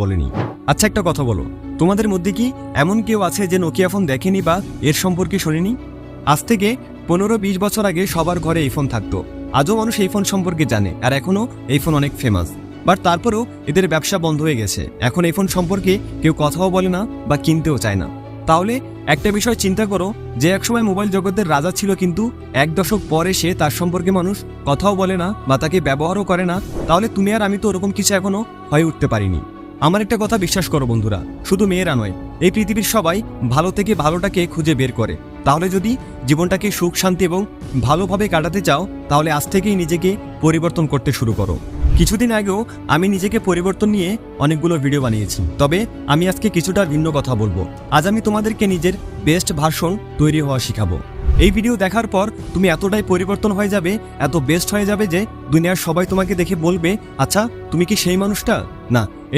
বলেনি। আচ্ছা একটা কথা বলো, তোমাদের মধ্যে কি এমন কেউ আছে যে নোকিয়া ফোন দেখেনি বা এর সম্পর্কে শোনেনি? আজ থেকে 15-20 বছর আগে সবার ঘরে এই ফোন থাকতো। আজও মানুষ এই ফোন সম্পর্কে জানে, আর এখনও এই ফোন অনেক ফেমাস। বাট তারপরেও এদের ব্যবসা বন্ধ হয়ে গেছে। এখন এই ফোন সম্পর্কে কেউ কথাও বলে না বা কিনতেও চায় না। তাহলে একটা বিষয় চিন্তা করো, যে একসময় মোবাইল জগতের রাজা ছিল, কিন্তু 1 দশক পরে সে তার সম্পর্কে মানুষ কথাও বলে না বা তাকে ব্যবহারও করে না। তাহলে তুমি আর আমি তো ওরকম কিছু এখনো হয়ে উঠতে পারিনি। আমার একটা কথা বিশ্বাস করো বন্ধুরা, শুধু মেয়েরা নয়, এই পৃথিবীর সবাই ভালো থেকে ভালোটাকে খুঁজে বের করে। তাহলে যদি জীবনটাকে সুখ শান্তি এবং ভালোভাবে কাটাতে চাও, তাহলে আজ থেকেই নিজেকে পরিবর্তন করতে শুরু করো। কিছুদিন আগেও আমি নিজেকে পরিবর্তন নিয়ে অনেকগুলো ভিডিও বানিয়েছি, তবে আমি আজকে কিছুটা ভিন্ন কথা বলবো। আজ আমি তোমাদেরকে নিজের বেস্ট ভার্সন তৈরি হওয়া শিখাবো। এই ভিডিও দেখার পর তুমি এতটাই পরিবর্তন হয়ে যাবে, এত বেস্ট হয়ে যাবে যে দুনিয়ার সবাই তোমাকে দেখে বলবে, আচ্ছা তুমি কি সেই মানুষটা? না,